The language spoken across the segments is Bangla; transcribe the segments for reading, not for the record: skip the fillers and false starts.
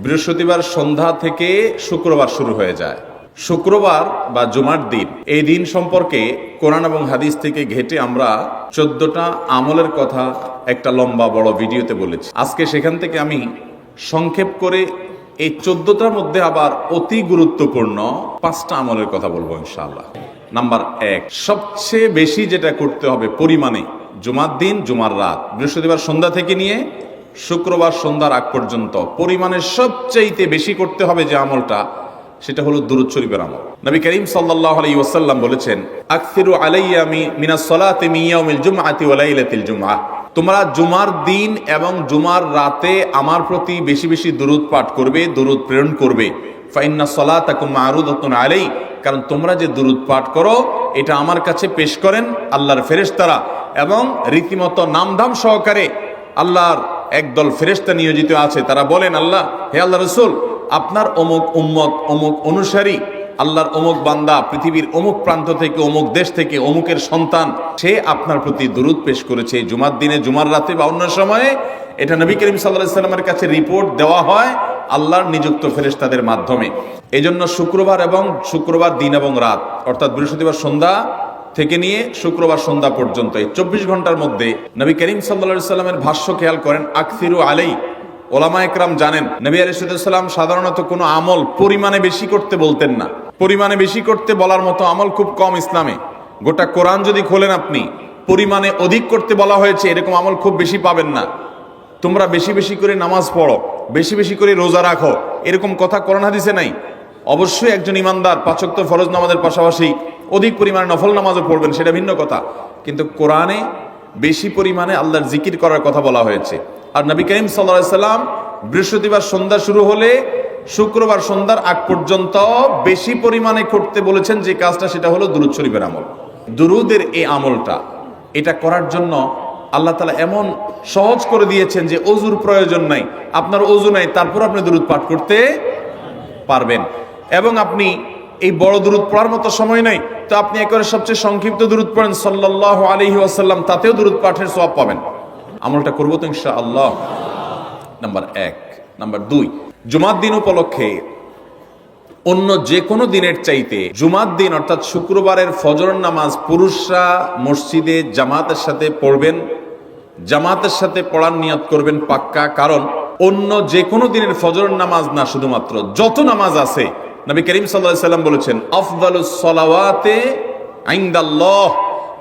বৃহস্পতিবার সন্ধ্যা থেকে শুক্রবার শুরু হয়ে যায়। শুক্রবার বা জুমার দিন, এই দিন সম্পর্কে কোরআন এবং হাদিস থেকে ঘেটে আমরা 14টা আমলের কথা একটা লম্বা বড় ভিডিওতে বলেছি। আজকে সেখান থেকে আমি সংক্ষেপ করে এই 14টার মধ্যে আবার অতি গুরুত্বপূর্ণ 5টা আমলের কথা বলবো ইনশাআল্লাহ। নাম্বার 1, সবচেয়ে বেশি যেটা করতে হবে পরিমাণে, জুমার দিন জুমার রাত, বৃহস্পতিবার সন্ধ্যা থেকে নিয়ে শুক্রবার সন্ধ্যার আগ পর্যন্ত পরিমাণে সবচাইতে বেশি করতে হবে যে আমলটা, সেটা হলো দুরূদ শরীফের আমল। নবী করিম সাল্লাল্লাহু আলাইহি ওয়াসাল্লাম বলেছেন, আকসিরু আলাইয়া মিনাস সালাতি মিন ইয়াউমিল জুমআতি ওয়া লাইলাতিল জুমআহ, তোমরা জুমার দিন এবং জুমার রাতে আমার প্রতি বেশি বেশি দুরূদ পাঠ করবে, দুরূদ প্রেরণ করবে। ফা ইন্না সালাতাকুম মা'রুদাতুন আলাই, কারণ তোমরা যে দুরূদ পাঠ করো এটা আমার কাছে পেশ করেন আল্লাহর ফেরেশতারা, এবং রীতিমতো নামধাম সহকারে আল্লাহর একদল ফেরেশতা নিয়োজিত আছে। তারা বলেন, আল্লাহ, হে আল্লাহ রাসূল, আপনার অমুক উম্মত, অমুক অনুসারী, আল্লাহর অমুক বান্দা পৃথিবীর অমুক প্রান্ত থেকে, অমুক দেশ থেকে, অমুকের সন্তান, সে আপনার প্রতি দুরূদ পেশ করেছে জুমার দিনে, জুমার রাতে বা অন্য সময়ে। এটা নবী করিম সাল্লাল্লাহু আলাইহি ওয়াসাল্লামের কাছে রিপোর্ট দেওয়া হয় আল্লাহর নিযুক্ত ফেরেশতাদের মাধ্যমে। এই জন্য শুক্রবার এবং শুক্রবার দিন এবং রাত, অর্থাৎ বৃহস্পতিবার সন্ধ্যা থেকে নিয়ে শুক্রবার সন্ধ্যা পর্যন্ত এই 24 ঘন্টার মধ্যে নবী করিম সাল্লাল্লাহু আলাইহি ওয়াসাল্লামের ভাষ্য খেয়াল করেন, আকসিরু আলাই। ওলামা একরাম জানেন, নবী আলাইহিস সালাম সাধারণত কোনো আমল পরিমাণে বেশি করতে বলতেন না। পরিমাণে বেশি করতে বলার মতো আমল খুব কম ইসলামে। গোটা কোরআন যদি খোলেন আপনি, পরিমাণে অধিক করতে বলা হয়েছে এরকম আমল খুব বেশি পাবেন না। তোমরা বেশি বেশি করে নামাজ পড়ো, বেশি বেশি করে রোজা রাখো, এরকম কথা কোরআন হাদিসে নাই। অবশ্যই একজন ইমানদার 5 ওয়াক্ত ফরজ নামাজের পাশাপাশি অধিক পরিমাণে নফল নামাজও পড়বেন, সেটা ভিন্ন কথা। কিন্তু কোরআনে বেশি পরিমাণে আল্লাহর জিকির করার কথা বলা হয়েছে। আর নবী করিম সাল্লাল্লাহু আলাইহি ওয়াসাল্লাম বৃহস্পতিবার সন্ধ্যা শুরু হলে শুক্রবার সন্ধ্যার আগ পর্যন্ত বেশি পরিমাণে করতে বলেছেন যে কাজটা, সেটা হলো দুরূদ শরীফের আমল। দুরূদের এই আমলটা, এটা করার জন্য আল্লাহ তাআলা এমন সহজ করে দিয়েছেন যে ওযুর প্রয়োজন নাই। আপনার ওযু নাই, তারপর আপনি দুরূদ পাঠ করতে পারবেন। এবং আপনি এই বড় দুরূদ পড়ার মতো সময় নাই, তো আপনি একেবারে সবচেয়ে সংক্ষিপ্ত দুরূদ পড়েন সাল্লাল্লাহু আলাইহি ওয়াসাল্লাম, তাতেও দুরূদ পাঠের সওয়াব পাবেন। আমলটা করবো তো ইনশাআল্লাহ। নাম্বার 1। নাম্বার 2, জুমার দিন উপলক্ষে অন্য যে কোনো দিনের চাইতে জুমার দিন অর্থাৎ শুক্রবারের ফজর নামাজ পুরুষরা মসজিদে জামাতের সাথে পড়বেন। জামাতের সাথে পড়ার নিয়ত করবেন পাক্কা, কারণ অন্য যে কোনো দিনের ফজর নামাজ না, শুধুমাত্র যত নামাজ আছে, নবী করিম সাল্লাল্লাহু আলাইহি ওয়াসাল্লাম বলেছেন, আফদালুস সালাওয়াতে ইনদাল্লাহ,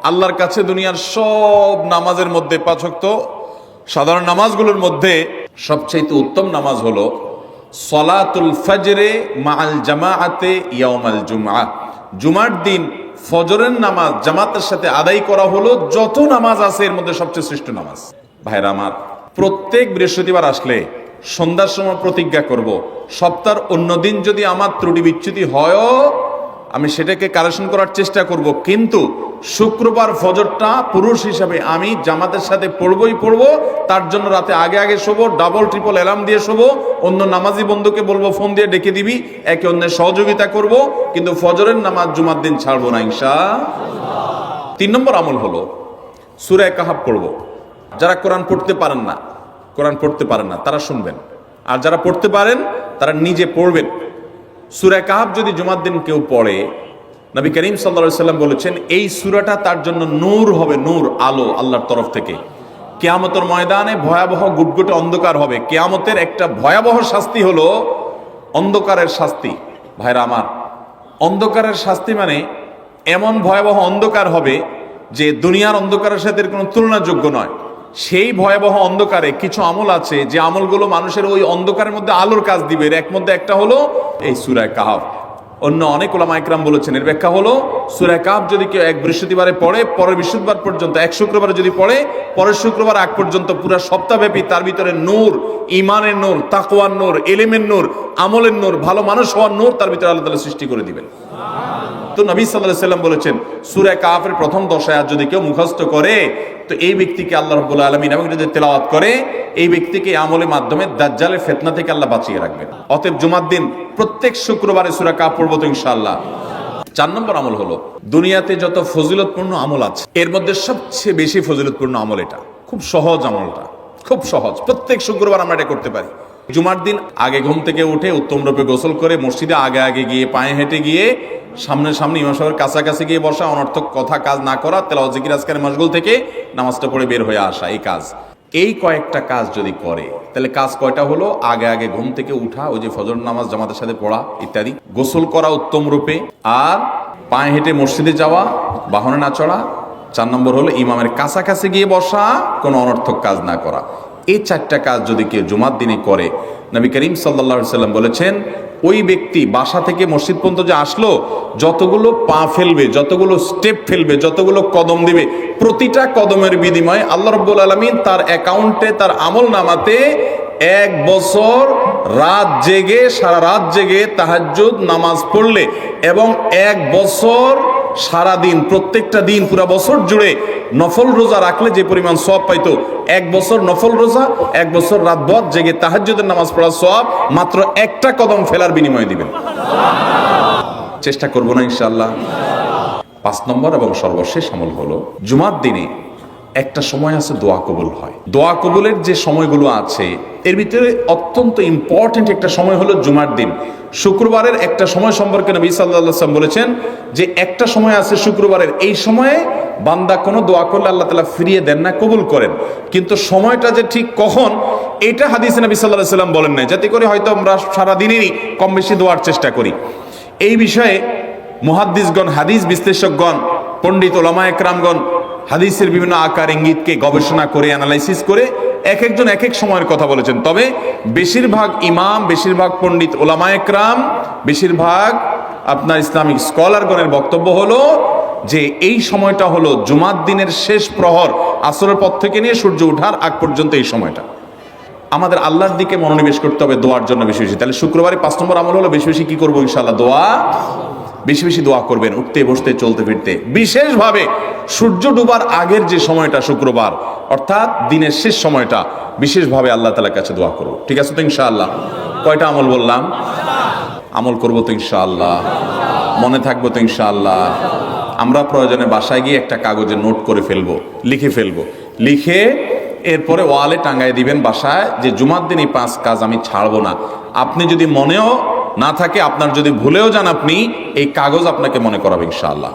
আল্লাহর কাছে দুনিয়ার সব নামাজের মধ্যে 5 ওয়াক্ত সাধারণ নামাজগুলোর মধ্যে সবচেয়ে উত্তম নামাজ হলো সলাতুল ফজরে মাআল জামাআতে ইয়াউমাল জুমআহ, জুমার দিন ফজরের নামাজ জামাতের সাথে আদায় করা হলো যত নামাজ আছে এর মধ্যে সবচেয়ে শ্রেষ্ঠ নামাজ। ভাইরা আমার, প্রত্যেক বৃহস্পতিবার আসলে সন্ধ্যার সময় প্রতিজ্ঞা করব, সপ্তাহের অন্য দিন যদি আমার ত্রুটি বিচ্যুতি হয়ও আমি সেটাকে কারেকশন করার চেষ্টা করব, কিন্তু শুক্রবার ফজরটা পুরুষ হিসাবে আমি জামাতের সাথে পড়বই পড়বো। তার জন্য রাতে আগে আগে শোবো, ডাবল ট্রিপল অ্যালার্ম দিয়ে শোবো, অন্য নামাজি বন্ধুকে বলবো ফোন দিয়ে ডেকে দিবি, একে অন্যের সহযোগিতা করব, কিন্তু ফজরের নামাজ জুমার দিন ছাড়বো না ইনশাআল্লাহ। 3 নম্বর আমল হলো সূরা কাহাফ পড়বো। যারা কোরআন পড়তে পারেন না তারা শুনবেন, আর যারা পড়তে পারেন তারা নিজে পড়বেন। সূরা কাহাফ যদি জুমার দিন কেউ পড়ে, নবী করিম সাল্লাল্লাহু আলাইহি ওয়াসাল্লাম বলেছেন এই সূরাটা তার জন্য নূর হবে, নূর, আলো আল্লাহর তরফ থেকে। কিয়ামতের ময়দানে ভয়াবহ গুটগুটে অন্ধকার হবে। কিয়ামতের একটা ভয়াবহ শাস্তি হলো অন্ধকারের শাস্তি। ভাইরা আমার, অন্ধকারের শাস্তি মানে এমন ভয়াবহ অন্ধকার হবে যে দুনিয়ার অন্ধকারের সাথে কোনো তুলনাযোগ্য নয়। সেই ভয়াবহ অন্ধকারে কিছু আমল আছে যে আমলগুলো মানুষের ওই অন্ধকারের মধ্যে আলোর কাজ দিবে। এর মধ্যে একটা হলো এই সূরা কাহাফ। অন্য অনেক উলামা ইকরাম বলেছেন এর ব্যাখ্যা হলো সূরা কাহাফ যদি কেউ এক বৃহস্পতিবারে পড়ে, পরের বৃহস্পতিবার পর্যন্ত, এক শুক্রবারে যদি পড়ে, পরের শুক্রবার আগ পর্যন্ত পুরো সপ্তাহব্যাপী তার ভিতরে নূর, ঈমানের নূর, তাকওয়ার নূর, ইলমের নূর, আমলের নূর, ভালো মানুষ হওয়ার নূর তার ভিতরে আল্লাহ তাআলা সৃষ্টি করে দিবেন। তো নবী সাল্লাল্লাহু আলাইহি ওয়াসাল্লাম বলেছেন সূরা কাহাফের প্রথম 10 আয়াত যদি কেউ মুখস্থ করে, তো এই ব্যক্তিকে আল্লাহ রাব্বুল আলামিন এবং যদি তেলাওয়াত করে, এই ব্যক্তিকে আমলের মাধ্যমে দাজ্জালের ফিতনা থেকে আল্লাহ বাঁচিয়ে রাখবেন। অতএব জুমার দিন প্রত্যেক শুক্রবারে সূরা কাহাফ পড়ব তো ইনশাআল্লাহ। 4 নম্বর আমল হলো, দুনিয়াতে যত ফজিলতপূর্ণ আমল আছে এর মধ্যে সবচেয়ে বেশি ফজিলতপূর্ণ আমল এটা। খুব সহজ আমলটা, খুব সহজ, প্রত্যেক শুক্রবার আমরা এটা করতে পারি। জুমার দিন আগে ঘুম থেকে উঠে উত্তম রূপে গোসল করে মসজিদে আগে আগে গিয়ে পায়ে হেঁটে গিয়ে সামনে সামনে ইমাম সাহেবের কাছাকাছি গিয়ে বসা, অনর্থক কথা কাজ না করা, তেলাওয়াত জিকির আজকারের মশগুল থেকে নামাজটা পড়ে বের হয়ে আসা, এই কাজ, এই কয়েকটা কাজ যদি করে তাহলে কাজ কয়টা হলো? আগে আগে ঘুম থেকে উঠা, ওই যে ফজর নামাজ জামাতের সাথে পড়া ইত্যাদি, গোসল করা উত্তম রূপে, আর পায়ে হেঁটে মসজিদে যাওয়া, বাহনে না চড়া, 4 নম্বর হলো ইমামের কাছাকাছি গিয়ে বসা, কোনো অনর্থক কাজ না করা। এই 4টা কাজ যদি কেউ জুমার দিনে করে, নবী করিম সাল্লাল্লাহু আলাইহি সাল্লাম বলেছেন ওই ব্যক্তি বাসা থেকে মসজিদ পর্যন্ত যে আসলো, যতগুলো পা ফেলবে, যতগুলো স্টেপ ফেলবে, যতগুলো কদম দিবে, প্রতিটা কদমের বিনিময়ে আল্লাহ রাব্বুল আলামিন তার অ্যাকাউন্টে, তার আমল নামাতে 1 বছর রাত জেগে, সারা রাত জেগে তাহাজ্জুদ নামাজ পড়লে এবং 1 বছর সারা দিন, প্রত্যেকটা দিন পুরা বছর জুড়ে নফল রোজা রাখলে যে পরিমাণ সওয়াব পাইতো, 1 বছর নফল রোজা, 1 বছর রাত ভর জেগে তাহাজ্জুদের নামাজ পড়ার সওয়াব মাত্র একটা কদম ফেলার বিনিময়ে দিবেন। চেষ্টা করব না ইনশাআল্লাহ? 5 নম্বর এবং সর্বশেষ আমল হলো, জুমার দিনে একটা সময় আছে দোয়া কবুল হয়। দোয়া কবুলের যে সময়গুলো আছে এর ভিতরে অত্যন্ত ইম্পর্টেন্ট একটা সময় হলো জুমার দিন। শুক্রবারের একটা সময় সম্পর্কে নবী সাল্লাল্লাহু আলাইহি ওয়াসাল্লাম বলেছেন যে একটা সময় আছে শুক্রবারের, এই সময়ে বান্দা কোনো দোয়া করলে আল্লাহ তাআলা ফিরিয়ে দেন না, কবুল করেন। কিন্তু সময়টা যে ঠিক কখন, এটা হাদিসে নবী সাল্লাল্লাহু আলাইহি ওয়াসাল্লাম বলেন নাই, যাতে করে হয়তো আমরা সারা দিনেরই কম বেশি দোয়ার চেষ্টা করি। এই বিষয়ে মুহাদ্দিসগণ, হাদিস বিশ্লেষকগণ, পণ্ডিত ওলামায়ে কেরামগণ হাদিসের বিভিন্ন আকার ইঙ্গিতকে গবেষণা করে, অ্যানালাইসিস করে এক একজন এক এক সময়ের কথা বলেছেন। তবে বেশিরভাগ ইমাম, বেশিরভাগ পণ্ডিত ওলামায়ে কেরাম, বেশিরভাগ আপনার ইসলামিক স্কলারগণের বক্তব্য হলো যে এই সময়টা হলো জুমার দিনের শেষ প্রহর, আসরের পর থেকে নিয়ে সূর্য ওঠার আগ পর্যন্ত এই সময়টা। আমাদের আল্লাহর দিকে মনোনিবেশ করতে হবে দোয়ার জন্য বেশি বেশি। তাহলে শুক্রবারে 5 নম্বর আমল হলো বেশি বেশি কি করবো ইনশাআল্লাহ? দোয়া, বেশি বেশি দোয়া করবেন, উঠতে বসতে চলতে ফিরতে। বিশেষভাবে সূর্য ডুবার আগের যে সময়টা শুক্রবার, অর্থাৎ দিনের শেষ সময়টা, বিশেষভাবে আল্লাহ তাআলার কাছে দোয়া করব। ঠিক আছে তো ইনশাআল্লাহ? কয়টা আমল বললাম? আমল করব তো ইনশাআল্লাহ? মনে থাকবো তো ইনশাআল্লাহ? আমরা প্রয়োজনে বাসায় গিয়ে একটা কাগজে নোট করে ফেলবো, লিখে ফেলবো, লিখে এরপরে ওয়ালে টাঙ্গায় দিবেন বাসায় যে জুমার দিন এই 5 কাজ আমি ছাড়বো না। আপনি যদি মনেও না থাকে, আপনার যদি ভুলেও যান, আপনি এই কাগজ আপনাকে মনে করাবে ইনশাআল্লাহ।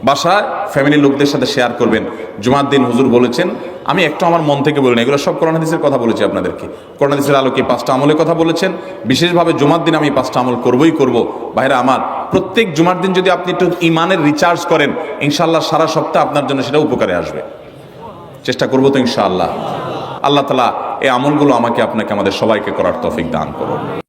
বাসায় ফ্যামিলির লোকদের সাথে শেয়ার করবেন, জুমার দিন হুজুর বলেছেন, আমি একটু আমার মন থেকে বলিনি, এগুলো সব কোরআন হাদিসের কথা বলেছি আপনাদেরকে। কোরআন হাদিসের আলোকে 5টা আমলের কথা বলেছেন, বিশেষভাবে জুমার দিন আমি 5টা আমল করবই করব। ভাইরা আমার, প্রত্যেক জুমার দিন যদি আপনি একটু ইমানের রিচার্জ করেন, ইনশাআল্লাহ সারা সপ্তাহ আপনার জন্য সেটা উপকারে আসবে। চেষ্টা করবো তো ইনশাআল্লাহ? আল্লাহ তাআলা এই আমলগুলো আমাকে, আপনাকে, আমাদের সবাইকে করার তৌফিক দান করুন।